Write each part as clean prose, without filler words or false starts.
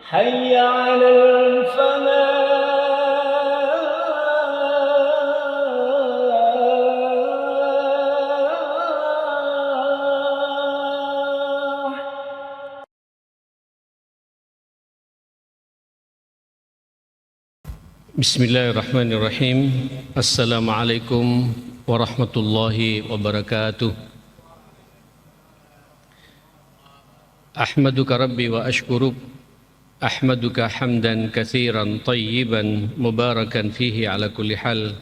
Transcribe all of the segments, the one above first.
حي على الفلاح. Bismillahirrahmanirrahim. Assalamualaikum warahmatullahi wabarakatuh. Ahmaduka Rabbi wa ashkuruk. Ahmaduka hamdan katsiran tayyiban mubarakan fihi ala kulli hal.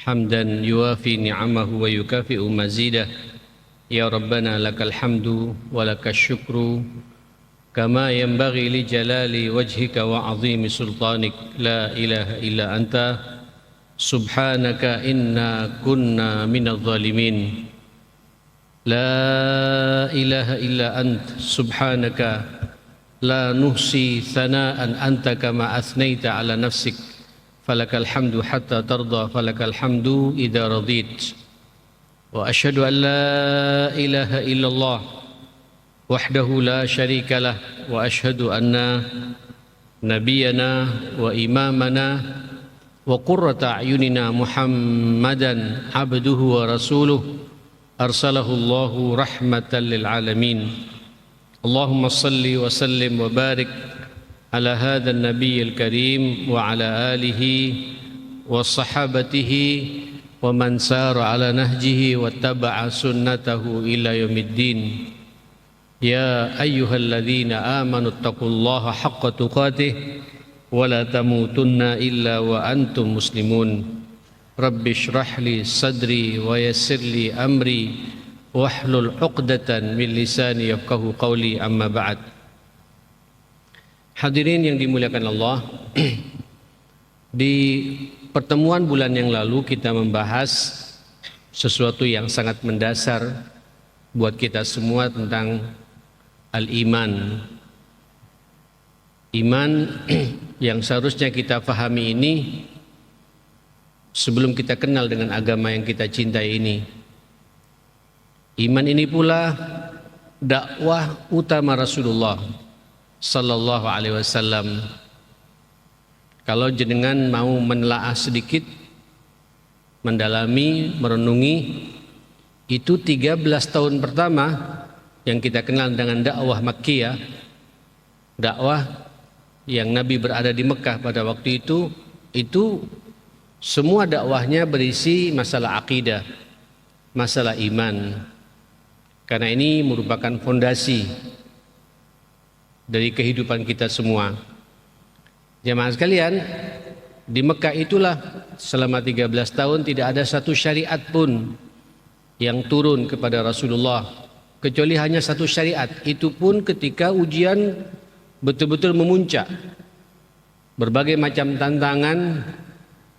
Hamdan yuwafi ni'amahu wa yukafi'u mazidah. Ya Rabbana lakal hamdu wa lakas syukru kama yanbaghi li jalali wajhika wa azimi sultanik. La ilaha illa anta subhanaka inna kunna minadh zalimin. La ilaha illa ant subhanaka la nuhsi thana'an anta kama athnaita ala nafsik. Falakal hamdu hatta tarda, falakal hamdu idha radit. Wa ashhadu an la ilaha illallah wahdahu la syarika lah, wa ashhadu anna nabiyana wa imamana wa qurrata a'yunina Muhammadan abduhu wa rasuluh arsalahu Allahu rahmatan lil alamin. Allahumma salli wa sallim wa barik ala hadha an-nabiyyil karim wa ala alihi wa sahabatihi wa man sara ala nahjihi wa taba'a sunnatahu ila yaumiddin. Ya ayyuhalladzina amanu taqullaha haqqa tuqatih wa la tamutunna illa wa antum muslimun. Rabbi shrah li sadri wa yassir li amri wahlul 'uqdatan min lisani yafqahu qawli, amma ba'd. Hadirin yang dimuliakan Allah, di pertemuan bulan yang lalu kita membahas sesuatu yang sangat mendasar buat kita semua tentang al-iman. Iman yang seharusnya kita fahami ini sebelum kita kenal dengan agama yang kita cintai ini. Iman ini pula dakwah utama Rasulullah sallallahu alaihi wasallam. Kalau jenengan mau menelaah sedikit, mendalami, merenungi, itu 13 tahun pertama yang kita kenal dengan dakwah Makkiyah, dakwah yang Nabi berada di Mekah pada waktu itu semua dakwahnya berisi masalah akidah, masalah iman. Karena ini merupakan fondasi dari kehidupan kita semua. Jamaah sekalian, di Mekah itulah selama 13 tahun tidak ada satu syariat pun yang turun kepada Rasulullah, kecuali hanya satu syariat. Itu pun ketika ujian betul-betul memuncak, berbagai macam tantangan,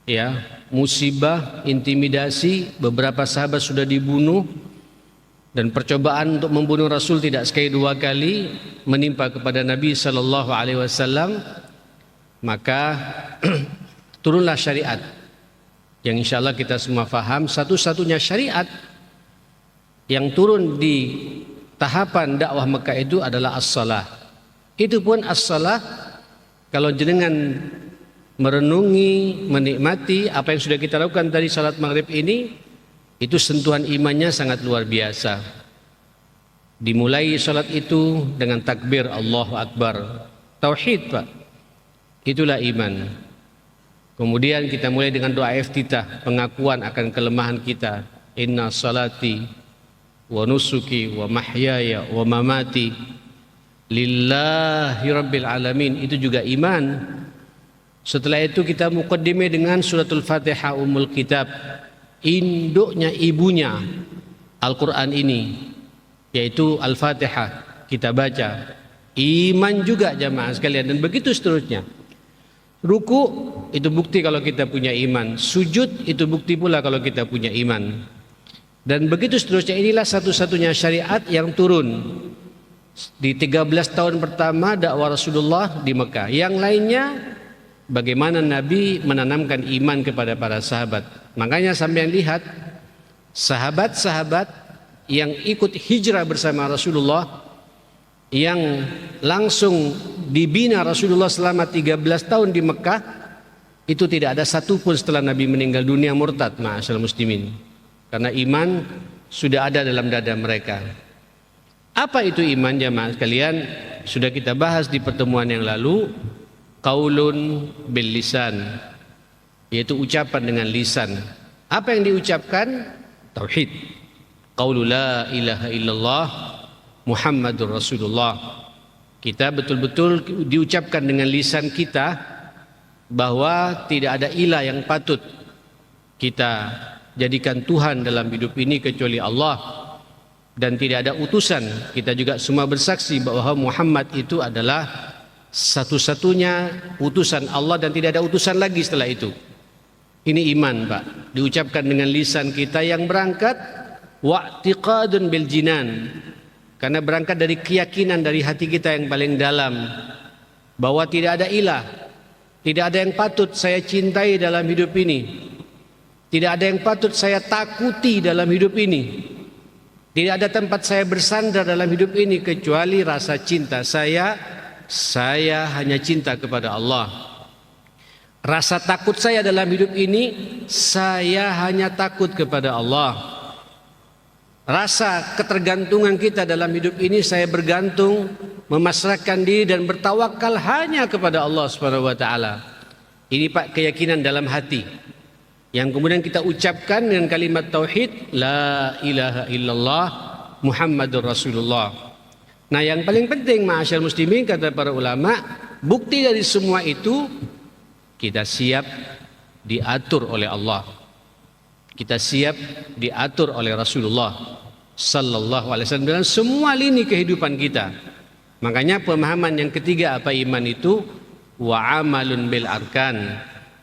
ya, musibah, intimidasi, beberapa sahabat sudah dibunuh, dan percobaan untuk membunuh Rasul tidak sekali dua kali menimpa kepada Nabi sallallahu alaihi wasallam. Maka turunlah syariat yang insyaallah kita semua faham. Satu-satunya syariat yang turun di tahapan dakwah Mekah itu adalah as-salah. Itu pun as-salah, kalau jenengan merenungi, menikmati apa yang sudah kita lakukan tadi salat maghrib ini, itu sentuhan imannya sangat luar biasa. Dimulai salat itu dengan takbir Allahu Akbar, tauhid, Pak, itulah iman. Kemudian kita mulai dengan doa iftitah, pengakuan akan kelemahan kita. Inna salati wa nusuki wa mahyaya wa mamati lillahi rabbil alamin, itu juga iman. Setelah itu kita muqaddimah dengan suratul Fatihah, Ummul Kitab, induknya, ibunya Al-Quran ini, yaitu Al-Fatihah, kita baca. Iman juga, jamaah sekalian, dan begitu seterusnya. Ruku itu bukti kalau kita punya iman, sujud itu bukti pula kalau kita punya iman, dan begitu seterusnya. Inilah satu-satunya syariat yang turun di 13 tahun pertama dakwah Rasulullah di Mekah. Yang lainnya bagaimana Nabi menanamkan iman kepada para sahabat. Makanya sampean lihat sahabat-sahabat yang ikut hijrah bersama Rasulullah, yang langsung dibina Rasulullah selama 13 tahun di Mekah, itu tidak ada satupun setelah Nabi meninggal dunia murtad, ma'asyal muslimin. Karena iman sudah ada dalam dada mereka. Apa itu iman jamaah sekalian? Sudah kita bahas di pertemuan yang lalu. Qaulun bil lisan, yaitu ucapan dengan lisan. Apa yang diucapkan? Tauhid. Qaulu la ilaha illallah Muhammadur Rasulullah. Kita betul-betul diucapkan dengan lisan kita bahwa tidak ada ilah yang patut kita jadikan Tuhan dalam hidup ini kecuali Allah, dan tidak ada utusan. Kita juga semua bersaksi bahwa Muhammad itu adalah satu-satunya utusan Allah dan tidak ada utusan lagi setelah itu. Ini iman, Pak, diucapkan dengan lisan kita yang berangkat wa'tiqadun bil jinan, karena berangkat dari keyakinan dari hati kita yang paling dalam bahwa tidak ada ilah, tidak ada yang patut saya cintai dalam hidup ini, tidak ada yang patut saya takuti dalam hidup ini, tidak ada tempat saya bersandar dalam hidup ini kecuali rasa cinta saya hanya cinta kepada Allah. Rasa takut saya dalam hidup ini, saya hanya takut kepada Allah. Rasa ketergantungan kita dalam hidup ini, saya bergantung, memasrahkan diri dan bertawakal hanya kepada Allah Subhanahu wa taala. Ini Pak keyakinan dalam hati yang kemudian kita ucapkan dengan kalimat tauhid, la ilaha illallah Muhammadur Rasulullah. Nah, yang paling penting ma'asyar muslimin, kata para ulama, bukti dari semua itu kita siap diatur oleh Allah. Kita siap diatur oleh Rasulullah sallallahu alaihi wasallam dalam semua lini kehidupan kita. Makanya pemahaman yang ketiga apa iman itu, wa amalun bil arkan,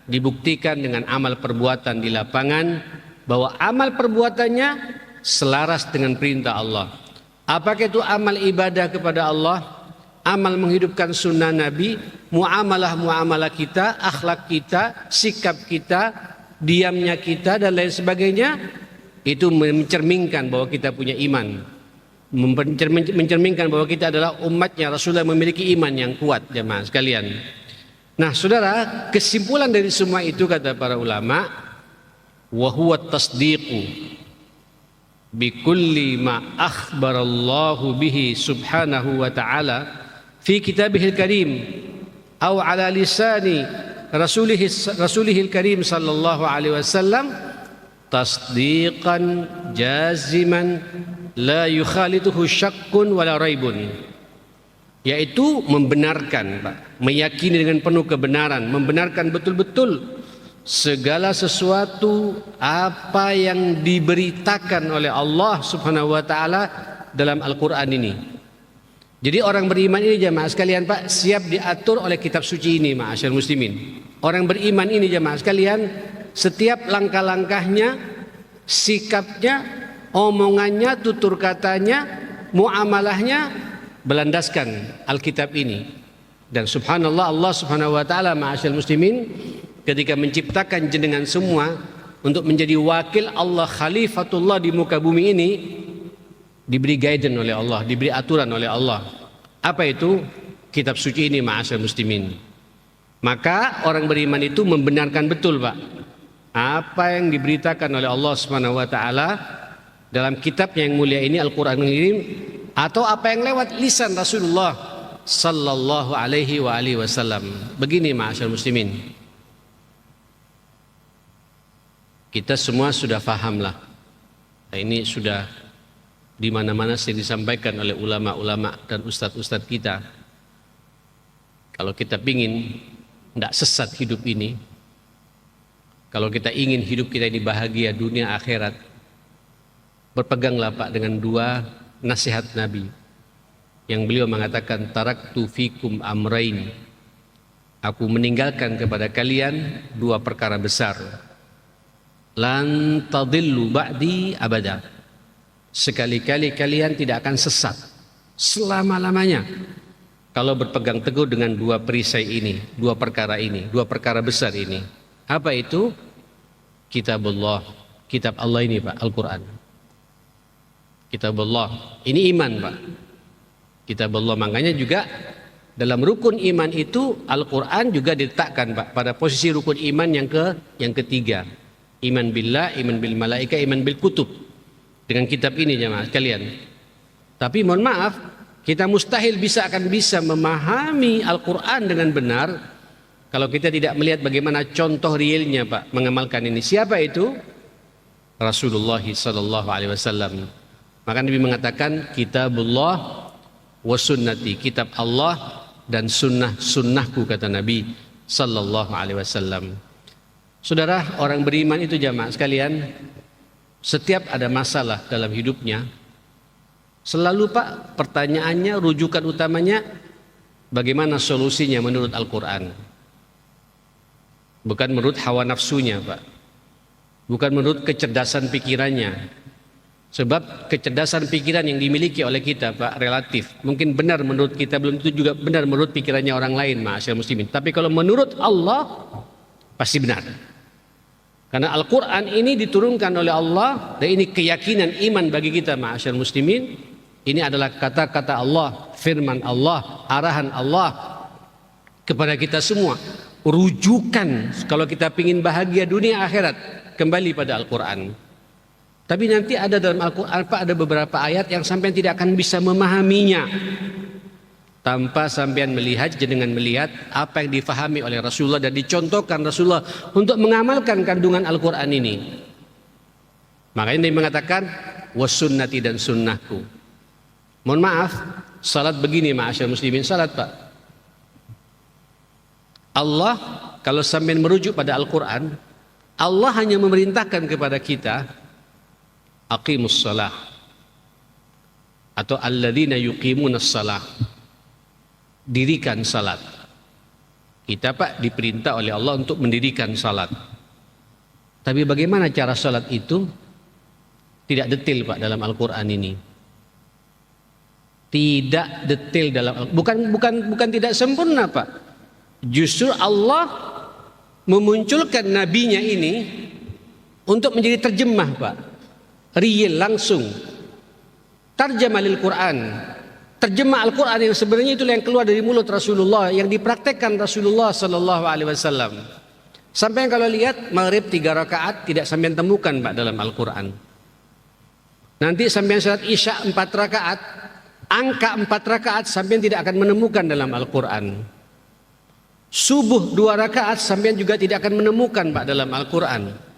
dibuktikan dengan amal perbuatan di lapangan bahwa amal perbuatannya selaras dengan perintah Allah. Apakah itu amal ibadah kepada Allah, amal menghidupkan sunnah Nabi, muamalah kita, akhlak kita, sikap kita, diamnya kita dan lain sebagainya, itu mencerminkan bahwa kita punya iman, mencerminkan bahwa kita adalah umatnya Rasulullah, memiliki iman yang kuat, jemaah sekalian. Nah saudara, kesimpulan dari semua itu kata para ulama, wa huwa tasdiqu bikulli ma akhbarallahu bihi subhanahu wa ta'ala fi kitabihil karim aw ala lisani rasulihil karim sallallahu alaihi wasallam tasdiqan jaziman la yukhalituhu syakkun wala raibun, yaitu membenarkan, Pak, meyakini dengan penuh kebenaran, membenarkan betul-betul segala sesuatu apa yang diberitakan oleh Allah Subhanahu wa taala dalam Al-Qur'an ini. Jadi orang beriman ini jamaah sekalian, Pak, siap diatur oleh kitab suci ini, ma'asyar muslimin. Orang beriman ini jamaah sekalian, setiap langkah-langkahnya, sikapnya, omongannya, tutur katanya, muamalahnya berlandaskan Alkitab ini. Dan subhanallah, Allah Subhanahu wa taala ma'asyar muslimin ketika menciptakan jenengan semua untuk menjadi wakil Allah, khalifatullah di muka bumi ini, diberi guidance oleh Allah, diberi aturan oleh Allah. Apa itu? Kitab suci ini ma'asyar muslimin. Maka orang beriman itu membenarkan betul, Pak, apa yang diberitakan oleh Allah Subhanahu wa taala dalam kitabnya yang mulia ini, Al-Qur'an Al-Karim, atau apa yang lewat lisan Rasulullah sallallahu alaihi wa alihi wasallam. Begini ma'asyar muslimin, kita semua sudah fahamlah. Nah, ini sudah di mana-mana sering disampaikan oleh ulama-ulama dan ustadz-ustadz kita. Kalau kita ingin tidak sesat hidup ini, kalau kita ingin hidup kita ini bahagia dunia akhirat, berpeganglah, Pak, dengan dua nasihat Nabi yang beliau mengatakan, taraktu fikum amrain, aku meninggalkan kepada kalian dua perkara besar, lan tadillu ba'di abada, sekali-kali kalian tidak akan sesat selama-lamanya kalau berpegang teguh dengan dua perisai ini, dua perkara ini, dua perkara besar ini. Apa itu? Kitabullah, kitab Allah ini, Pak, Al-Quran. Kitabullah, ini iman, Pak. Kitabullah, makanya juga dalam rukun iman itu Al-Quran juga diletakkan Pak pada posisi rukun iman yang ketiga. Iman billah, iman bil malaika, iman bil kutub. Dengan kitab ini jemaah sekalian. Tapi mohon maaf, kita mustahil akan bisa memahami Al-Quran dengan benar kalau kita tidak melihat bagaimana contoh realnya Pak mengamalkan ini. Siapa itu? Rasulullah sallallahu alaihi wasallam. Maka Nabi mengatakan kitabullah wa sunnati, kitab Allah dan sunnahku kata Nabi sallallahu alaihi wasallam. Saudara, orang beriman itu jamaah sekalian, setiap ada masalah dalam hidupnya, selalu Pak pertanyaannya, rujukan utamanya bagaimana solusinya menurut Al-Quran. Bukan menurut hawa nafsunya Pak, bukan menurut kecerdasan pikirannya. Sebab kecerdasan pikiran yang dimiliki oleh kita Pak relatif. Mungkin benar menurut kita, belum tentu juga benar menurut pikirannya orang lain ma'asyiral muslimin. Tapi kalau menurut Allah pasti benar. Karena Al-Quran ini diturunkan oleh Allah, dan ini keyakinan iman bagi kita ma'asyiral muslimin. Ini adalah kata-kata Allah, firman Allah, arahan Allah kepada kita semua. Rujukan kalau kita ingin bahagia dunia akhirat, kembali pada Al-Quran. Tapi nanti ada dalam Al-Quran Pak, ada beberapa ayat yang sampean tidak akan bisa memahaminya tanpa sampean melihat dengan melihat apa yang difahami oleh Rasulullah dan dicontohkan Rasulullah untuk mengamalkan kandungan Al-Quran ini. Makanya dia mengatakan wasunnati dan sunnahku. Mohon maaf, salat begini ma'asyiral muslimin, salat Pak. Allah kalau sampean merujuk pada Al-Quran, Allah hanya memerintahkan kepada kita aqimus salah atau alladzina yuqimunas salah, dirikan salat. Kita Pak diperintah oleh Allah untuk mendirikan salat. Tapi bagaimana cara salat itu? Tidak detail Pak dalam Al-Quran ini. Tidak detail dalam bukan tidak sempurna Pak. Justru Allah memunculkan nabinya ini untuk menjadi terjemah Pak. Real langsung tarjamah lil Quran, terjemah Al-Quran yang sebenarnya itulah yang keluar dari mulut Rasulullah, yang dipraktekkan Rasulullah sallallahu alaihi wasallam. Sampai kalau lihat maghrib 3 rakaat tidak sampai temukan Pak dalam Al-Quran. Nanti sampai salat Isya 4 rakaat, angka 4 rakaat sampai tidak akan menemukan dalam Al-Quran. Subuh 2 rakaat sampai juga tidak akan menemukan Pak dalam Al-Quran.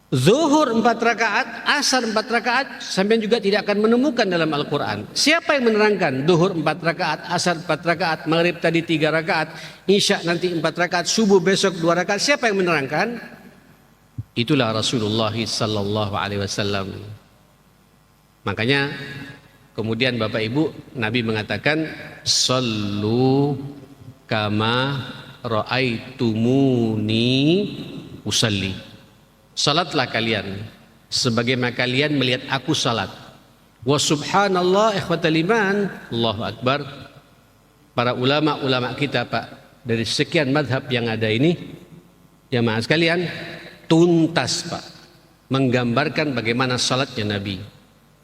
Zuhur 4 rakaat, asar 4 rakaat sampai juga tidak akan menemukan dalam Al-Quran. Siapa yang menerangkan? Zuhur 4 rakaat, asar 4 rakaat, maghrib tadi 3 rakaat, isya nanti 4 rakaat, subuh besok 2 rakaat. Siapa yang menerangkan? Itulah Rasulullah sallallahu alaihi wasallam. Makanya kemudian Bapak Ibu, Nabi mengatakan sallu kama ra'aitumuni usalli. Salatlah kalian sebagaimana kalian melihat aku salat. Wa subhanallah ikhwatal iman, Allahu akbar. Para ulama-ulama kita Pak dari sekian madhab yang ada ini, jamaah sekalian, tuntas Pak menggambarkan bagaimana salatnya Nabi.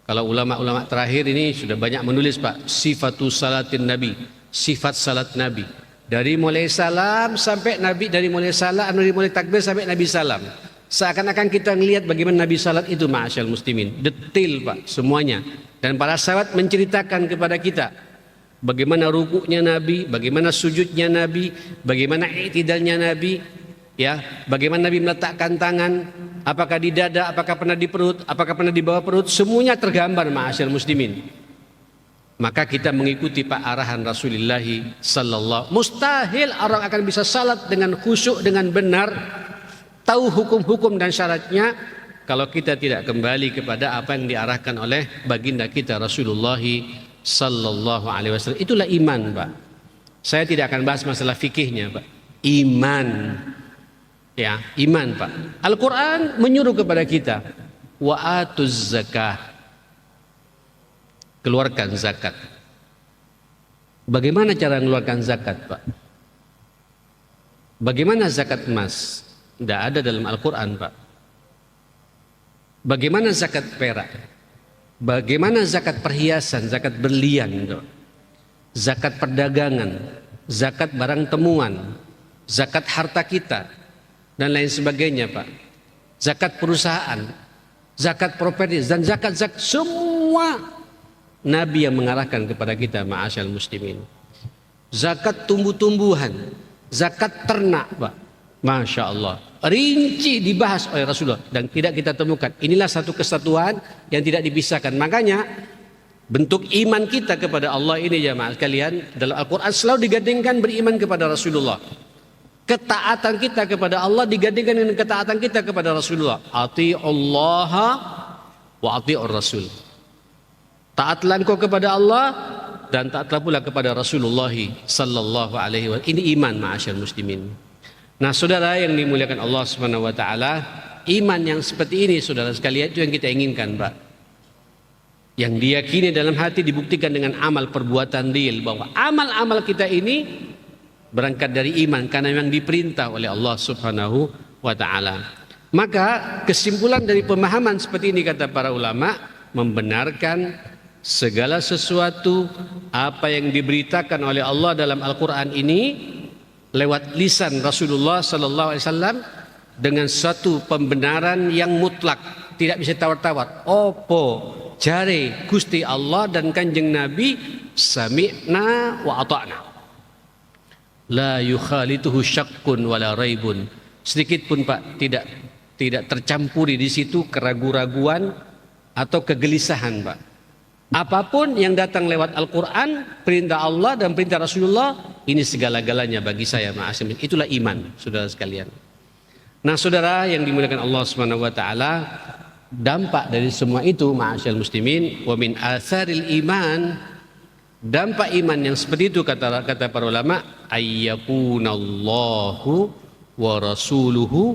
Kalau ulama-ulama terakhir ini sudah banyak menulis Pak, sifatu salatin Nabi, sifat salat Nabi. Dari mulai salam sampai Nabi, dari mulai takbir sampai Nabi salam. Seakan-akan kita melihat bagaimana Nabi salat itu ma'asyiral muslimin, detail Pak semuanya. Dan para sahabat menceritakan kepada kita bagaimana rukuknya Nabi, bagaimana sujudnya Nabi, bagaimana i'tidalnya Nabi, ya, bagaimana Nabi meletakkan tangan, apakah di dada, apakah pernah di perut, apakah pernah di bawah perut, semuanya tergambar ma'asyiral muslimin. Maka kita mengikuti Pak arahan Rasulullah sallallahu. Mustahil orang akan bisa salat dengan khusyuk dengan benar, tahu hukum-hukum dan syaratnya kalau kita tidak kembali kepada apa yang diarahkan oleh baginda kita Rasulullah sallallahu alaihi wasallam. Itulah iman Pak. Saya tidak akan bahas masalah fikihnya Pak. Iman. Ya, iman Pak. Al-Quran menyuruh kepada kita wa atuz zakah, keluarkan zakat. Bagaimana cara mengeluarkan zakat Pak? Bagaimana zakat emas? Tidak ada dalam Al-Quran Pak. Bagaimana zakat perak? Bagaimana zakat perhiasan, zakat berlian? zakat perdagangan, zakat barang temuan, zakat harta kita, dan lain sebagainya Pak. Zakat perusahaan, zakat properti, dan zakat-zakat semua Nabi yang mengarahkan kepada kita, ma'asyal muslimin. Zakat tumbuh-tumbuhan, zakat ternak Pak. Masya Allah, rinci dibahas oleh Rasulullah dan tidak kita temukan. Inilah satu kesatuan yang tidak dipisahkan. Makanya bentuk iman kita kepada Allah ini jemaah sekalian, dalam Al-Quran selalu digandingkan beriman kepada Rasulullah. Ketaatan kita kepada Allah digandingkan dengan ketaatan kita kepada Rasulullah. Ati'ullaha wa ati'ur Rasul. Taatlah engkau kepada Allah dan taatlah pula kepada Rasulullah sallallahu alaihi wasallam. Ini iman ma'asyar muslimin. Nah, saudara yang dimuliakan Allah Subhanahu wa taala, iman yang seperti ini saudara sekalian itu yang kita inginkan, Pak. Yang diyakini dalam hati dibuktikan dengan amal perbuatan real, bahwa amal-amal kita ini berangkat dari iman karena memang diperintah oleh Allah Subhanahu wa taala. Maka kesimpulan dari pemahaman seperti ini kata para ulama, membenarkan segala sesuatu apa yang diberitakan oleh Allah dalam Al-Qur'an ini lewat lisan Rasulullah sallallahu alaihi wasallam dengan satu pembenaran yang mutlak, tidak bisa tawar-tawar. Opo jare Gusti Allah dan Kanjeng Nabi sami'na wa ata'na. La yukhalituhu syakkun wala raibun. Sedikit pun Pak tidak tercampuri di situ keraguan-raguan atau kegelisahan Pak. Apapun yang datang lewat Al-Quran, perintah Allah dan perintah Rasulullah, ini segala-galanya bagi saya ma'asyim. Itulah iman, saudara sekalian. Nah, saudara yang dimuliakan Allah Subhanahu wa taala, dampak dari semua itu ma'asyil muslimin, wa min atharil iman, dampak iman yang seperti itu kata para ulama, ayyakunallahu wa rasuluhu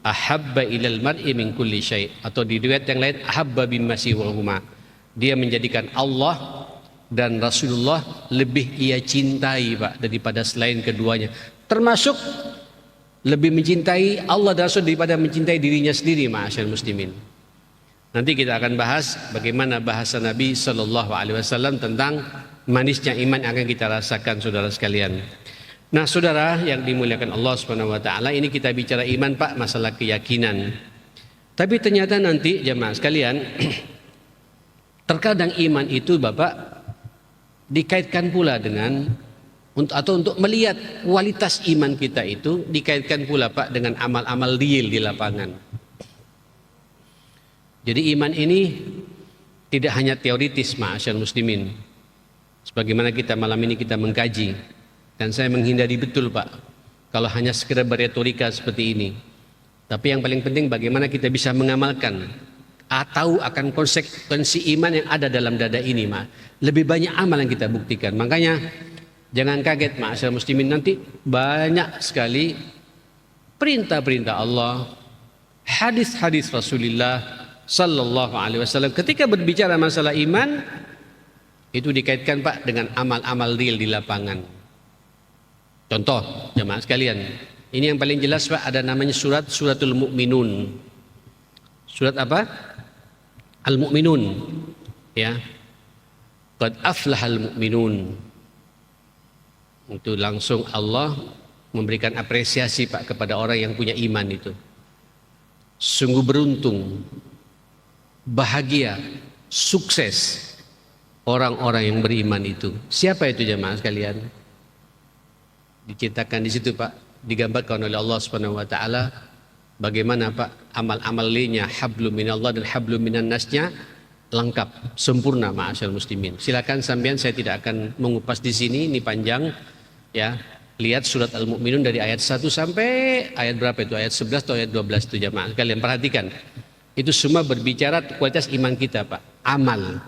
ahabba ilal mar'i min kulli syai', atau di riwayat yang lain ahabba bimma siwahuma. Dia menjadikan Allah dan Rasulullah lebih ia cintai Pak daripada selain keduanya, termasuk lebih mencintai Allah dan Rasul daripada mencintai dirinya sendiri ma'asyil muslimin. Nanti kita akan bahas bagaimana bahasa Nabi sallallahu alaihi wasallam tentang manisnya iman yang akan kita rasakan saudara sekalian. Nah, saudara yang dimuliakan Allah Subhanahu wa taala, ini kita bicara iman Pak, masalah keyakinan. Tapi ternyata nanti jemaah sekalian, terkadang iman itu Bapak dikaitkan pula dengan untuk melihat kualitas iman kita itu dikaitkan pula Pak dengan amal-amal real di lapangan. Jadi iman ini tidak hanya teoritis ma'asyar muslimin. Sebagaimana kita malam ini kita mengkaji, dan saya menghindari betul Pak kalau hanya sekedar berretorika seperti ini. Tapi yang paling penting bagaimana kita bisa mengamalkan atau akan konsekuensi iman yang ada dalam dada ini, lebih banyak amal yang kita buktikan. Makanya jangan kaget ma'asyar muslimin, nanti banyak sekali perintah-perintah Allah, hadis-hadis Rasulullah sallallahu alaihi wasallam ketika berbicara masalah iman itu dikaitkan Pak dengan amal-amal real di lapangan. Contoh jemaah sekalian, ini yang paling jelas Pak, ada namanya suratul Mu'minun. Surat apa? Al-Mu'minun, ya. Qad aflahal mu'minun. Itu langsung Allah memberikan apresiasi Pak kepada orang yang punya iman itu. Sungguh beruntung, bahagia, sukses orang-orang yang beriman itu. Siapa itu jemaah sekalian? Diceritakan di situ Pak, digambarkan oleh Allah Subhanahu wa taala bagaimana Pak amal-amal lainnya, hablum minallah dan hablum minan nasnya lengkap, sempurna ma'asyar muslimin. Silakan sampean, saya tidak akan mengupas di sini, ini panjang ya. Lihat surat Al-Mu'minun dari ayat 1 sampai ayat berapa itu? Ayat 11 atau ayat 12 itu jemaah. Kalian perhatikan. Itu semua berbicara kualitas iman kita Pak. Amal.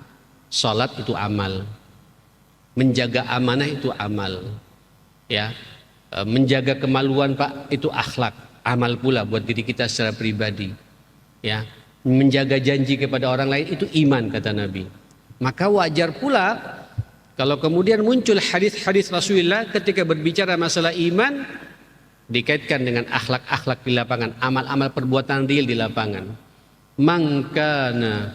Salat itu amal. Menjaga amanah itu amal. Ya. Menjaga kemaluan Pak itu akhlak. Amal pula buat diri kita secara pribadi, ya. Menjaga janji kepada orang lain itu iman kata Nabi. Maka wajar pula kalau kemudian muncul hadis-hadis Rasulullah ketika berbicara masalah iman dikaitkan dengan akhlak-akhlak di lapangan, amal-amal perbuatan real di lapangan. Man kana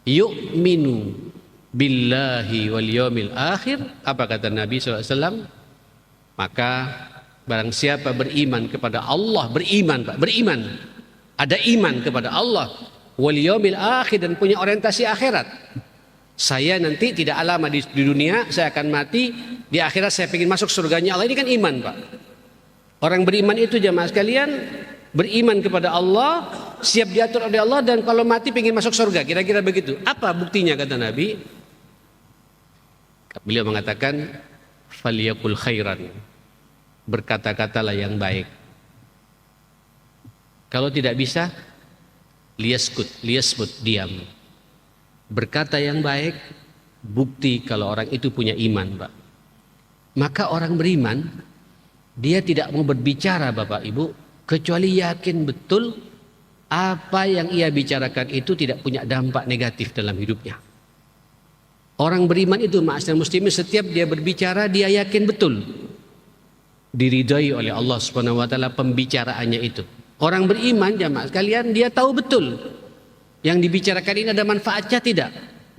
yu'minu billahi wal yawmil akhir, apa kata Nabi SAW? Maka barang siapa beriman kepada Allah, beriman Pak, beriman, ada iman kepada Allah, wal yawmil akhir, dan punya orientasi akhirat. Saya nanti tidak lama di dunia, saya akan mati, di akhirat saya ingin masuk surganya Allah. Ini kan iman Pak. Orang beriman itu jamaah sekalian, beriman kepada Allah, siap diatur oleh Allah, dan kalau mati ingin masuk surga, kira-kira begitu. Apa buktinya kata Nabi? Beliau mengatakan, falyakul khairan, berkata-katalah yang baik. Kalau tidak bisa, liyaskut, diam. Berkata yang baik, bukti kalau orang itu punya iman Pak. Maka orang beriman, dia tidak mau berbicara Bapak Ibu, kecuali yakin betul apa yang ia bicarakan itu tidak punya dampak negatif dalam hidupnya. Orang beriman itu ma'asyiral muslimin, setiap dia berbicara dia yakin betul diridhai oleh Allah Subhanahu wa taala pembicaraannya itu. Orang beriman jamaah sekalian, dia tahu betul yang dibicarakan ini ada manfaatnya tidak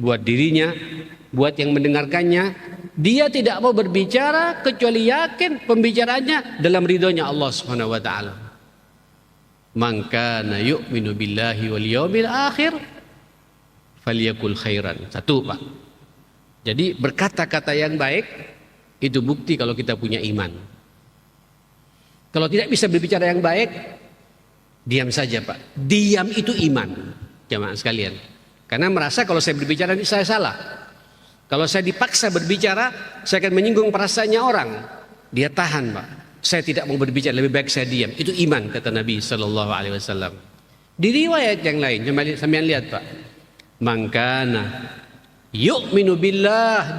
buat dirinya, buat yang mendengarkannya. Dia tidak mau berbicara kecuali yakin pembicaraannya dalam ridhonya Allah Subhanahu wa taala. Man kana yu'minu billahi wal yawmil akhir falyakul khairan. Satu Pak. Jadi berkata-kata yang baik itu bukti kalau kita punya iman. Kalau tidak bisa berbicara yang baik, diam saja Pak. Diam itu iman, jamaah sekalian. Karena merasa kalau saya berbicara ini saya salah. Kalau saya dipaksa berbicara, saya akan menyinggung perasaannya orang. Dia tahan Pak. Saya tidak mau berbicara, lebih baik saya diam. Itu iman kata Nabi Sallallahu Alaihi Wasallam. Di riwayat yang lain, sampean lihat Pak. Mangkana yu'minu billah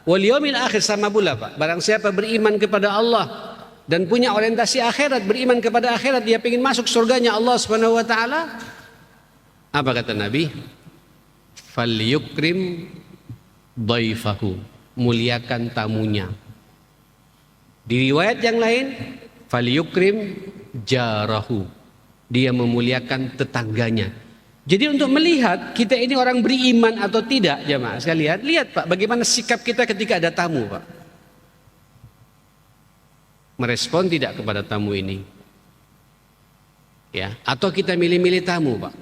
wal yawmil akhir, sama pula Pak. Barang siapa beriman kepada Allah dan punya orientasi akhirat, beriman kepada akhirat, dia ingin masuk surganya Allah Subhanahu wa taala. Apa kata Nabi? Falyukrim dhaifahu, muliakan tamunya. Di riwayat yang lain, falyukrim jarahu, dia memuliakan tetangganya. Jadi untuk melihat kita ini orang beriman atau tidak jamaah sekalian, lihat Pak bagaimana sikap kita ketika ada tamu Pak. Merespon tidak kepada tamu ini? Ya, atau kita milih-milih tamu Pak.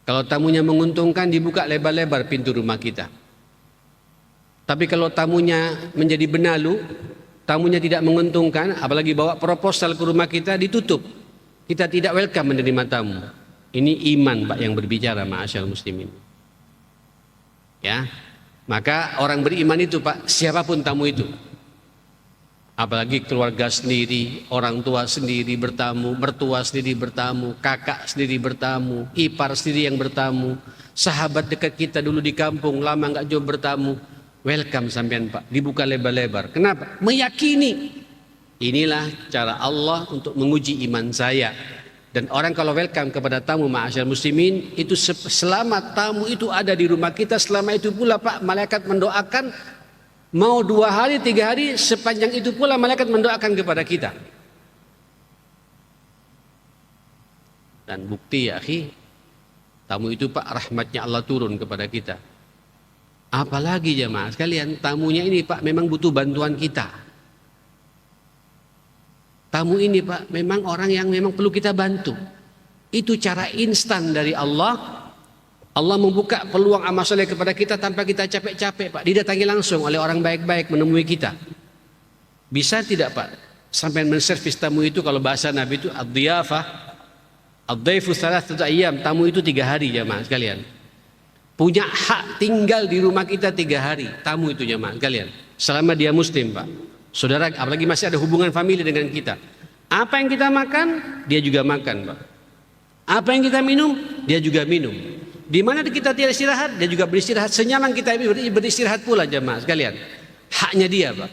Kalau tamunya menguntungkan, dibuka lebar-lebar pintu rumah kita. Tapi kalau tamunya menjadi benalu, tamunya tidak menguntungkan, apalagi bawa proposal ke rumah kita, ditutup. Kita tidak welcome menerima tamu. Ini iman Pak yang berbicara, ma'asyiral muslimin. Ya, maka orang beriman itu Pak, siapapun tamu itu, apalagi keluarga sendiri, orang tua sendiri bertamu, mertua sendiri bertamu, kakak sendiri bertamu, ipar sendiri yang bertamu, sahabat dekat kita dulu di kampung, lama nggak jauh bertamu, welcome sampean Pak, dibuka lebar-lebar. Kenapa? Meyakini inilah cara Allah untuk menguji iman saya. Dan orang kalau welcome kepada tamu ma'asyiral muslimin, itu selama tamu itu ada di rumah kita, selama itu pula Pak malaikat mendoakan. Mau 2 hari, 3 hari, sepanjang itu pula malaikat mendoakan kepada kita. Dan bukti ya akhi, tamu itu Pak rahmatnya Allah turun kepada kita. Apalagi jemaah sekalian, tamunya ini Pak memang butuh bantuan kita. Tamu ini Pak memang orang yang memang perlu kita bantu. Itu cara instan dari Allah. Allah membuka peluang amal soleh kepada kita tanpa kita capek-capek Pak. Didatangi langsung oleh orang baik-baik menemui kita. Bisa tidak Pak sampai menservis tamu itu, kalau bahasa Nabi itu ad-dhiyafah, ad-dhaifu thalathatu ayyam, tamu itu 3 hari jemaah sekalian. Punya hak tinggal di rumah kita 3 hari tamu itu jemaah sekalian. Selama dia muslim Pak. Saudara, apalagi masih ada hubungan famili dengan kita. Apa yang kita makan, dia juga makan Pak. Apa yang kita minum, dia juga minum. Di mana kita tidak istirahat, dia juga beristirahat. Senyaman kita beristirahat pula jemaah sekalian. Haknya dia Pak.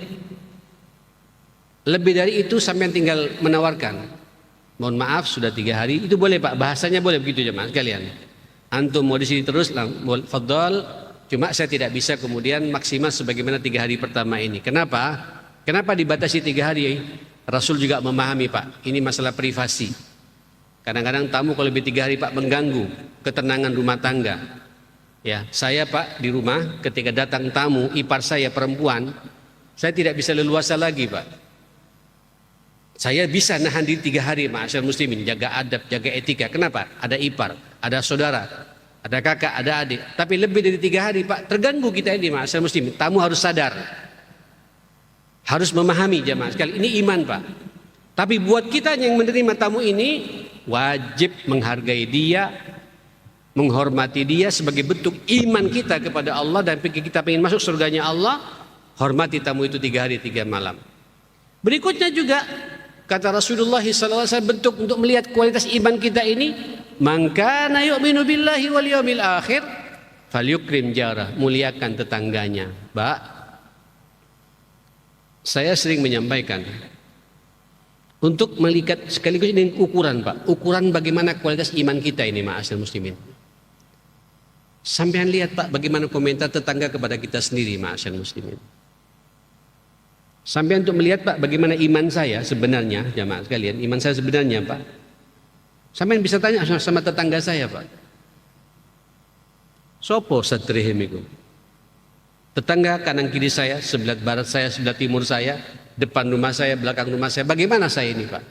Lebih dari itu sampai tinggal menawarkan. Mohon maaf sudah 3 hari, itu boleh Pak. Bahasanya boleh begitu jemaah sekalian. Antum mau di sini terus, fadhal. Cuma saya tidak bisa kemudian maksimal sebagaimana 3 hari pertama ini. Kenapa? Kenapa dibatasi 3 hari? Rasul juga memahami Pak, ini masalah privasi. Kadang-kadang tamu kalau lebih 3 hari Pak mengganggu ketenangan rumah tangga. Ya, saya Pak di rumah ketika datang tamu ipar saya perempuan, saya tidak bisa leluasa lagi Pak. Saya bisa nahan diri 3 hari ma'asyar muslimin, jaga adab, jaga etika. Kenapa? Ada ipar, ada saudara, ada kakak, ada adik. Tapi lebih dari 3 hari Pak, terganggu kita ini ma'asyar muslimin. Tamu harus sadar, harus memahami jamaah sekali. Ini iman Pak. Tapi buat kita yang menerima tamu ini, wajib menghargai dia, menghormati dia sebagai bentuk iman kita kepada Allah, dan kita ingin masuk surganya Allah. Hormati tamu itu 3 hari 3 malam. Berikutnya juga kata Rasulullah SAW, bentuk untuk melihat kualitas iman kita ini, man kana yu'minu billahi wal yawmil akhir falyukrim jarah, muliakan tetangganya. Pak, saya sering menyampaikan untuk melihat sekaligus ini ukuran Pak, ukuran bagaimana kualitas iman kita ini ma'asyar muslimin. Sampean lihat Pak bagaimana komentar tetangga kepada kita sendiri ma'asyar muslimin. Sampai untuk melihat Pak bagaimana iman saya sebenarnya, jamaah sekalian, iman saya sebenarnya Pak. Sampai bisa tanya sama tetangga saya Pak. Sopo satrihim iku? Tetangga kanan kiri saya, sebelah barat saya, sebelah timur saya, depan rumah saya, belakang rumah saya, bagaimana saya ini Pak?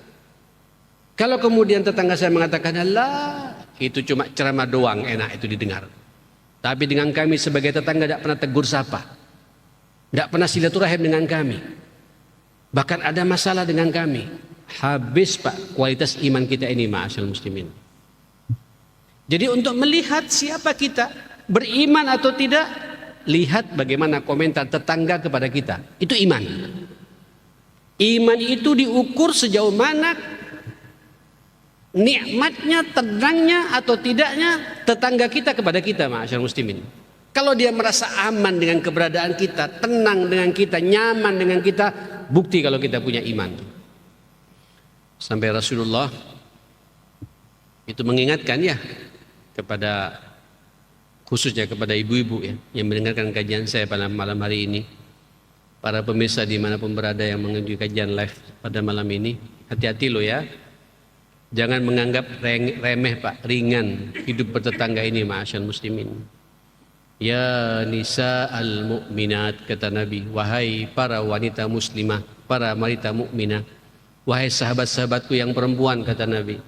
Kalau kemudian tetangga saya mengatakan, Allah itu cuma ceramah doang, enak itu didengar. Tapi dengan kami sebagai tetangga tidak pernah tegur sapa, tidak pernah silaturahim dengan kami. Bahkan ada masalah dengan kami. Habis Pak kualitas iman kita ini ma'asyar muslimin. Jadi untuk melihat siapa kita, beriman atau tidak, lihat bagaimana komentar tetangga kepada kita. Itu iman. Iman itu diukur sejauh mana nikmatnya, tenangnya atau tidaknya tetangga kita kepada kita ma'asyar muslimin. Kalau dia merasa aman dengan keberadaan kita, tenang dengan kita, nyaman dengan kita, bukti kalau kita punya iman. Sampai Rasulullah itu mengingatkan ya kepada, khususnya kepada ibu-ibu ya yang mendengarkan kajian saya pada malam hari ini, para pemirsa dimanapun berada yang mengikuti kajian live pada malam ini, hati-hati loh ya, jangan menganggap remeh Pak, ringan hidup bertetangga ini ma'asyar muslimin. Ya nisa al-mu'minat, kata Nabi, wahai para wanita muslimah, para wanita mukminah, wahai sahabat-sahabatku yang perempuan, kata Nabi,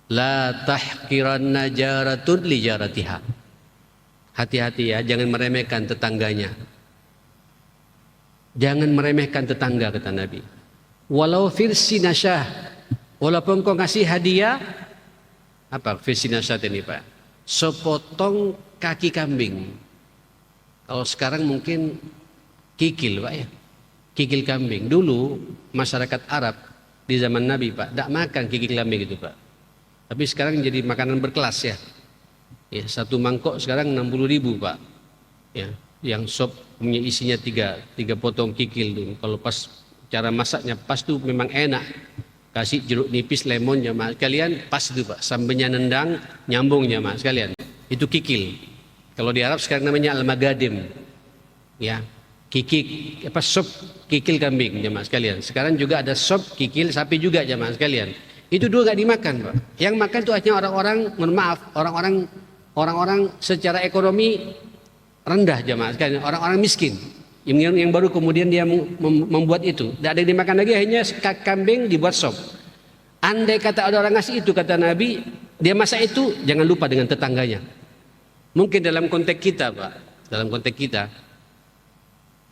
la tahqiranna jaratun li jaratiha. Hati-hati ya, jangan meremehkan tetangganya. Jangan meremehkan tetangga, kata Nabi. Walau firsi nasyah, walaupun kau ngasih hadiah, apa firsi nasyah ini Pak? Sepotong kaki kambing. Kalau sekarang mungkin kikil Pak ya, kikil kambing. Dulu masyarakat Arab di zaman Nabi Pak tidak makan kikil kambing itu Pak. Tapi sekarang jadi makanan berkelas ya. Ya, satu mangkok sekarang 60.000 Pak. Ya, yang sop punya isinya tiga potong kikil tuh. Kalau pas cara masaknya pas tuh memang enak. Kasih jeruk nipis, lemon jamaah sekalian, pas itu Pak. Sambelnya nendang, nyambung jamaah sekalian. Itu kikil. Kalau di Arab sekarang namanya al-magadim. Ya, kikil apa sop kikil kambing jamaah sekalian. Sekarang juga ada sop kikil sapi juga jamaah sekalian. Itu dua gak dimakan Pak. Yang makan itu hanya orang-orang, mohon maaf, orang-orang secara ekonomi rendah jamaah sekalian, orang-orang miskin. Yang baru kemudian dia membuat itu. Tidak ada yang dimakan lagi, hanya kambing dibuat sop. Andai kata ada orang ngasih itu, kata Nabi, dia masak itu, jangan lupa dengan tetangganya. Mungkin dalam konteks kita Pak, dalam konteks kita,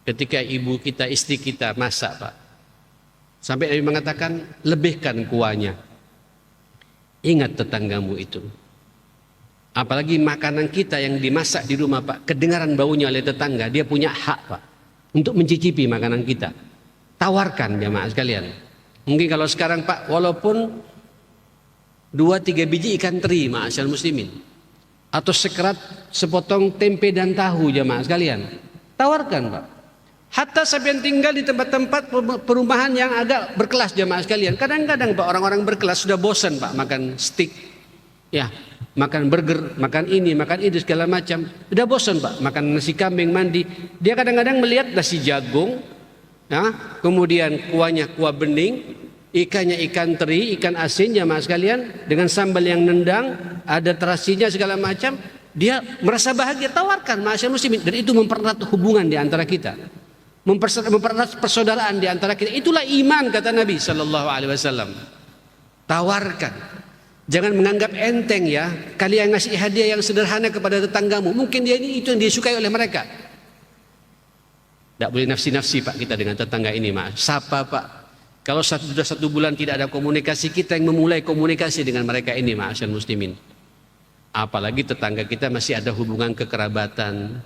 ketika ibu kita, istri kita masak Pak, sampai Nabi mengatakan, lebihkan kuahnya. Ingat tetanggamu itu. Apalagi makanan kita yang dimasak di rumah Pak, kedengaran baunya oleh tetangga, dia punya hak Pak untuk mencicipi makanan kita. Tawarkan jamaah sekalian. Mungkin kalau sekarang Pak, walaupun 2-3 biji ikan teri ma'asyar muslimin, atau sekerat sepotong tempe dan tahu jamaah sekalian, tawarkan Pak. Hatta sampai yang tinggal di tempat-tempat perumahan yang agak berkelas jamaah sekalian. Kadang-kadang Pak orang-orang berkelas sudah bosan Pak makan steak, ya, makan burger, makan ini, makan itu segala macam. Sudah bosan Pak makan nasi kambing mandi. Dia kadang-kadang melihat nasi jagung, ya, kemudian kuahnya kuah bening, ikannya ikan teri, ikan asin jamaah sekalian, dengan sambal yang nendang, ada terasinya segala macam. dia merasa bahagia, tawarkan ma'asyar muslimin, dan itu mempererat hubungan di antara kita, mempererat persaudaraan di antara kita. Itulah iman, kata Nabi sallallahu alaihi wasallam. Tawarkan. Jangan menganggap enteng ya, kalian ngasih hadiah yang sederhana kepada tetanggamu, mungkin dia ini itu yang disukai oleh mereka. Tidak boleh nafsi-nafsi Pak kita dengan tetangga ini, Mas. Sapa Pak. Kalau sudah satu bulan tidak ada komunikasi, kita yang memulai komunikasi dengan mereka ini, ma'asyar muslimin. Apalagi tetangga kita masih ada hubungan kekerabatan,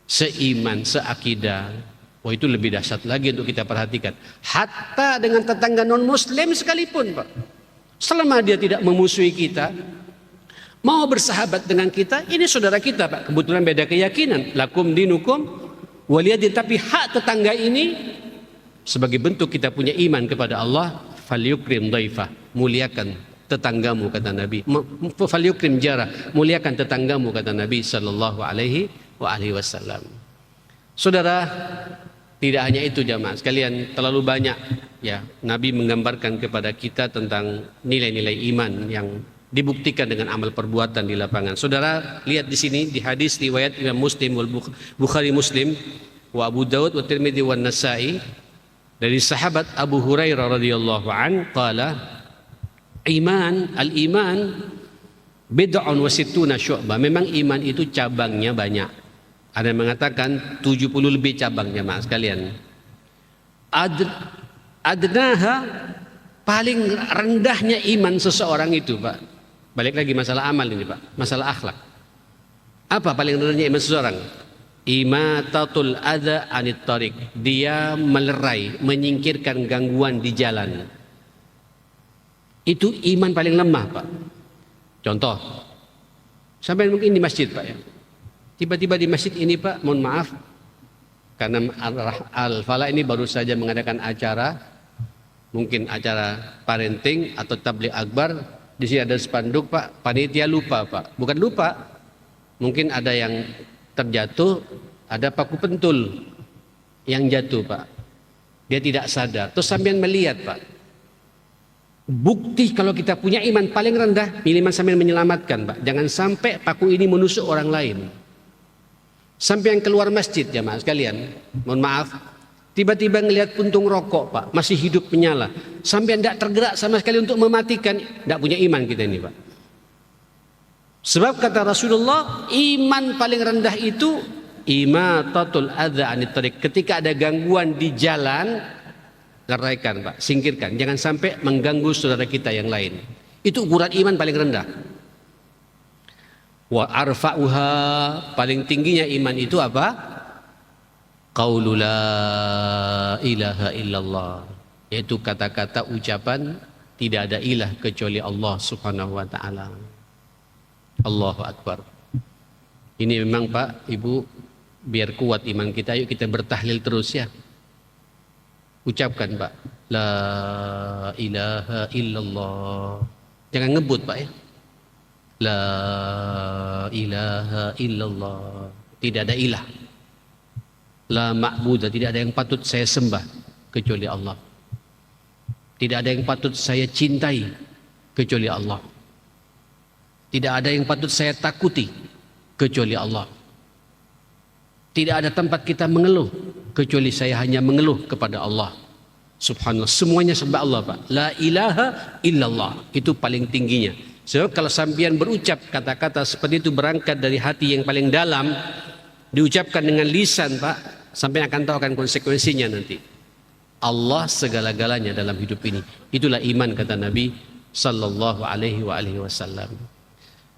seiman, seakidah. Wah, itu lebih dahsyat lagi untuk kita perhatikan. Hatta dengan tetangga non-muslim sekalipun, Pak. Selama dia tidak memusuhi kita, mau bersahabat dengan kita, ini saudara kita, Pak. Kebetulan beda keyakinan. Lakum dinukum waliyadin. Tapi hak tetangga ini sebagai bentuk kita punya iman kepada Allah, falyukrim dhaifah, muliakan tetanggamu, kata Nabi. Falyukrim jarah, muliakan tetanggamu, kata Nabi sallallahu alaihi wasallam. Saudara, tidak hanya itu jamaah sekalian, terlalu banyak ya Nabi menggambarkan kepada kita tentang nilai-nilai iman yang dibuktikan dengan amal perbuatan di lapangan. Saudara, lihat di sini di hadis riwayat Imam Muslim wal Bukhari Muslim wa Abu Daud wa Tirmidzi wa Nasa'i dari sahabat Abu Hurairah radhiyallahu an qala al-iman bid'un wa sittuna syu'bah. Memang iman itu cabangnya banyak. Ada yang mengatakan 70 lebih cabang jemaah sekalian. Adnaha, paling rendahnya iman seseorang itu, Pak. Balik lagi masalah amal ini, Pak. Masalah akhlak. Apa paling rendahnya iman seseorang? Imatatul adza anit tariq. Dia melerai, menyingkirkan gangguan di jalan. Itu iman paling lemah, Pak. Contoh, sampai mungkin di masjid, Pak ya. Tiba-tiba di masjid ini, Pak, mohon maaf, karena Al-Falah ini baru saja mengadakan acara, mungkin acara parenting atau tabligh akbar. Di sini ada spanduk, Pak. Panitia lupa, Pak. Bukan lupa, mungkin ada yang terjatuh, ada paku pentul yang jatuh, Pak. Dia tidak sadar. Terus sampean melihat, Pak. Bukti kalau kita punya iman paling rendah, minimal sampai menyelamatkan, Pak. Jangan sampai paku ini menusuk orang lain. Sampai yang keluar masjid, jamaah sekalian, mohon maaf, tiba-tiba ngelihat puntung rokok, Pak, masih hidup menyala. Sampai tidak tergerak sama sekali untuk mematikan, tidak punya iman kita ini, Pak. Sebab kata Rasulullah, iman paling rendah itu imatatul adza anit tariq. Ketika ada gangguan di jalan, leraikan, Pak, singkirkan, jangan sampai mengganggu saudara kita yang lain. Itu ukuran iman paling rendah. Wa arfa'uha, paling tingginya iman itu apa? Qaulu la ilaha illallah, yaitu kata-kata ucapan tidak ada ilah kecuali Allah Subhanahu wa taala. Allahu akbar. Ini memang, Pak, Ibu, biar kuat iman kita, yuk kita bertahlil terus ya. Ucapkan, Pak, la ilaha illallah. Jangan ngebut, Pak ya. La ilaha illallah. Tidak ada ilah. La ma'budah, tidak ada yang patut saya sembah kecuali Allah. Tidak ada yang patut saya cintai kecuali Allah. Tidak ada yang patut saya takuti kecuali Allah. Tidak ada tempat kita mengeluh kecuali saya hanya mengeluh kepada Allah. Subhanallah, semuanya sembah Allah, Pak. La ilaha illallah, itu paling tingginya. Sebab kalau sampean berucap kata-kata seperti itu berangkat dari hati yang paling dalam, diucapkan dengan lisan, Pak, sampai akan tahu akan konsekuensinya nanti. Allah segala-galanya dalam hidup ini. Itulah iman, kata Nabi sallallahu alaihi wasallam.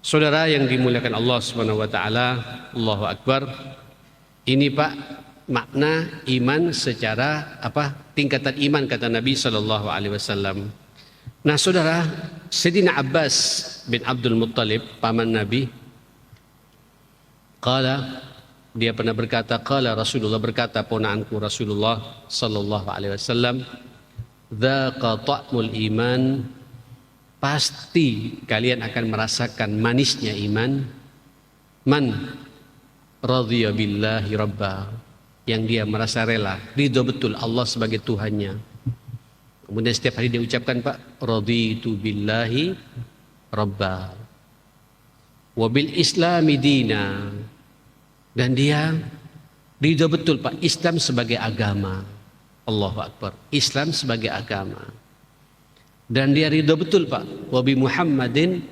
Saudara yang dimuliakan Allah Subhanahu wa taala, Allahu akbar. Ini, Pak, makna iman secara apa? Tingkatan iman, kata Nabi sallallahu alaihi wasallam. Nah, saudara, Sayyidina Abbas bin Abdul Muttalib, paman Nabi, dia pernah berkata, Rasulullah berkata, ponaanku Rasulullah sallallahu alaihi wasallam, dzaqa ta'mul iman, pasti kalian akan merasakan manisnya iman, man radhiya billahi rabba, yang dia merasa rela, ridho betul Allah sebagai Tuhannya. Kemudian setiap hari dia ucapkan, Pak, raditu billahi rabba wa bil islami dina. Dan dia ridho betul Pak, Islam sebagai agama. Allahu Akbar, Islam sebagai agama. Dan dia ridho betul Pak, wa bi Muhammadin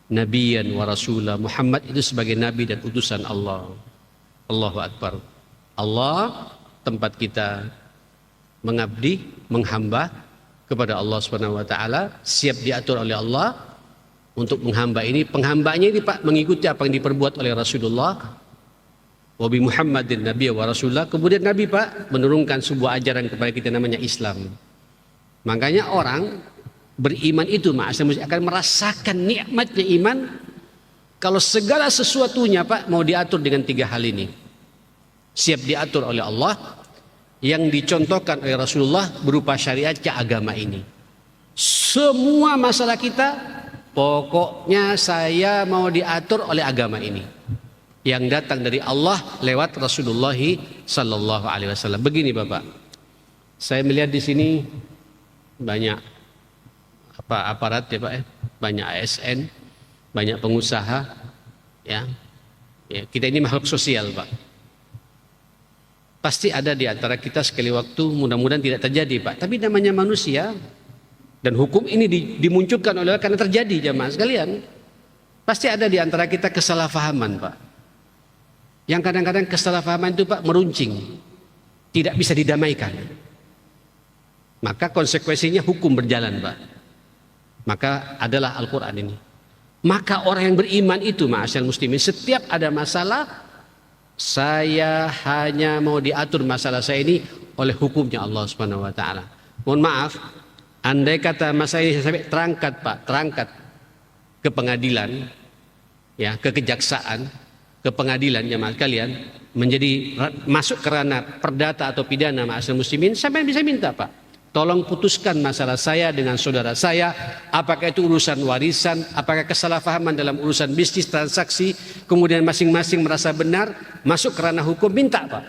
nabiyan wa rasulah. Muhammad itu sebagai nabi dan utusan Allah. Allahu Akbar. Allah tempat kita mengabdi, menghamba kepada Allah Subhanahu wa taala, siap diatur oleh Allah untuk menghamba ini. Penghambanya ini Pak mengikuti apa yang diperbuat oleh Rasulullah. Wa bi Muhammadin nabiyya wa rasulah. Kemudian Nabi Pak menurunkan sebuah ajaran kepada kita namanya Islam. Makanya orang beriman itu akan merasakan nikmatnya iman kalau segala sesuatunya Pak mau diatur dengan tiga hal ini. Siap diatur oleh Allah, yang dicontohkan oleh Rasulullah berupa syariatnya agama ini. Semua masalah kita pokoknya saya mau diatur oleh agama ini yang datang dari Allah lewat Rasulullah sallallahu alaihi wasallam. Begini Bapak, saya melihat di sini banyak aparat ya Pak, banyak ASN, banyak pengusaha, ya. Kita ini makhluk sosial Pak. Pasti ada di antara kita sekali waktu, mudah-mudahan tidak terjadi Pak. Tapi namanya manusia, dan hukum ini dimunculkan oleh karena terjadi jamaah sekalian. Pasti ada di antara kita kesalahpahaman Pak. Yang kadang-kadang kesalahpahaman itu Pak meruncing, tidak bisa didamaikan. Maka konsekuensinya hukum berjalan Pak. Maka adalah Al-Quran ini. Maka orang yang beriman itu ma'asyal muslimin, setiap ada masalah, saya hanya mau diatur masalah saya ini oleh hukumnya Allah Subhanahu wa taala. Mohon maaf, andai kata masalah ini sampai terangkat Pak, terangkat ke pengadilan, ya, ke kejaksaan, ke pengadilan jemaah kalian, menjadi masuk ke ranah perdata atau pidana ma'asyal muslimin, sampai bisa minta Pak, tolong putuskan masalah saya dengan saudara saya, apakah itu urusan warisan, apakah kesalahpahaman dalam urusan bisnis, transaksi, kemudian masing-masing merasa benar, masuk ke ranah hukum, minta Pak.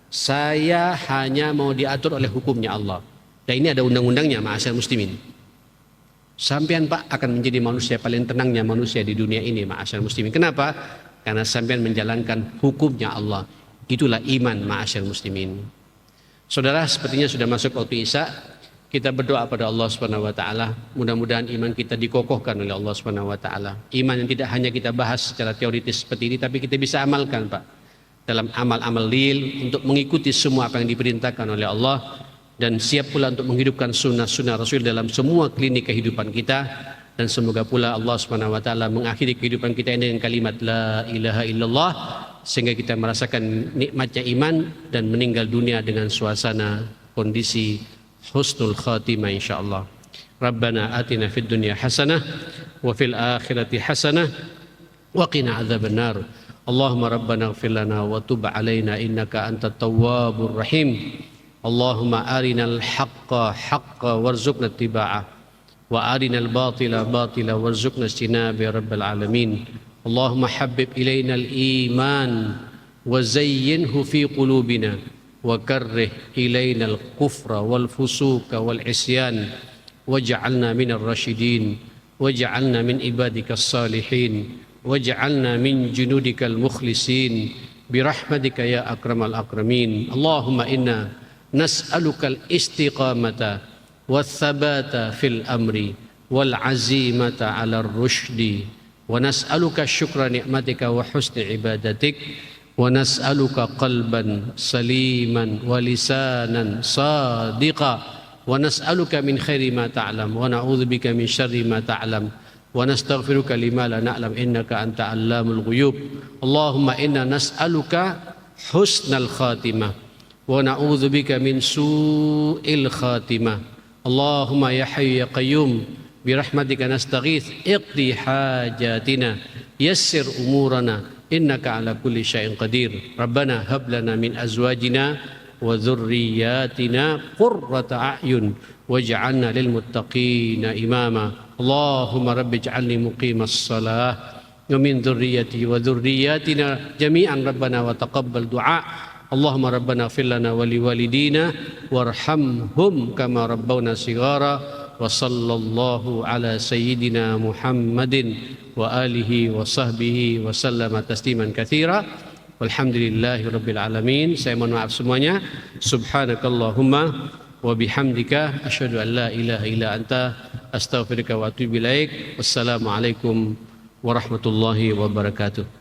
Saya hanya mau diatur oleh hukumnya Allah. Dan ini ada undang-undangnya ma'asyal muslimin. Sampean Pak akan menjadi manusia paling tenangnya manusia di dunia ini ma'asyal muslimin. Kenapa? Karena sampean menjalankan hukumnya Allah. Itulah iman ma'asyal muslimin. Saudara, sepertinya sudah masuk waktu Isya. Kita berdoa pada Allah Subhanahu wa taala, mudah-mudahan iman kita dikokohkan oleh Allah Subhanahu wa taala. Iman yang tidak hanya kita bahas secara teoritis seperti ini, tapi kita bisa amalkan Pak dalam amal-amal real untuk mengikuti semua apa yang diperintahkan oleh Allah, dan siap pula untuk menghidupkan sunnah-sunnah Rasul dalam semua klinik kehidupan kita. Dan semoga pula Allah Subhanahu wa taala mengakhiri kehidupan kita ini dengan kalimat la ilaha illallah, sehingga kita merasakan nikmatnya iman dan meninggal dunia dengan suasana kondisi husnul khatimah insyaallah. Rabbana atina fid dunya hasanah wa fil akhirati hasanah wa qina adzabannar. Allahumma rabbana ighfir lana wa tub alaina innaka antat tawwabur rahim. Allahumma arinal haqqa haqqan warzuqna ittiba'ah wa arinal batila batila warzuqna ijtinaba ya rabbal alamin. Allahumma habbib ilaina al-iman wa zayyinhu fi qulubina wa karrih ilaina al-kufra wal fusuqa wal isyan waj'alna minar rasyidin waj'alna min ibadika as-salihin waj'alna min junudika al-mukhlisin birahmatika ya akramal akramin. Allahumma inna nas'aluka al-istiqamata والثبات في الأمر والعزيمة على الرشد ونسألك شكر نعمتك وحسن عبادتك ونسألك قلبا سليما ولسانا صادقا ونسألك من خير ما تعلم ونعوذ بك من شر ما تعلم ونستغفرك لما لا نعلم إنك أنت علام الغيوب. اللهم إنا نسألك حسن الخاتمة ونعوذ بك من سوء الخاتمة. اللهم يا حي يا قيوم برحمتك نستغيث اقضي حاجاتنا يسر أمورنا إنك على كل شيء قدير. ربنا هب لنا من أزواجنا وذرياتنا قرة أعين واجعلنا للمتقين إماما. اللهم رب اجعلني مقيم الصلاة ومن ذريتي وذرياتنا جميعا ربنا وتقبل دعاء. اللهم ربنا اغفر لنا ولوالدينا وارحمهم كما ربونا صغارا wa sallallahu ala sayyidina Muhammadin wa alihi wa sahbihi wa sallama tasliman katsira. Walhamdulillahi rabbil alamin. Saya mohon maaf semuanya. Subhanakallahumma wa bihamdika asyhadu an la ilaha illa anta astaghfiruka wa atubu ilaik. Wassalamualaikum warahmatullahi wabarakatuh.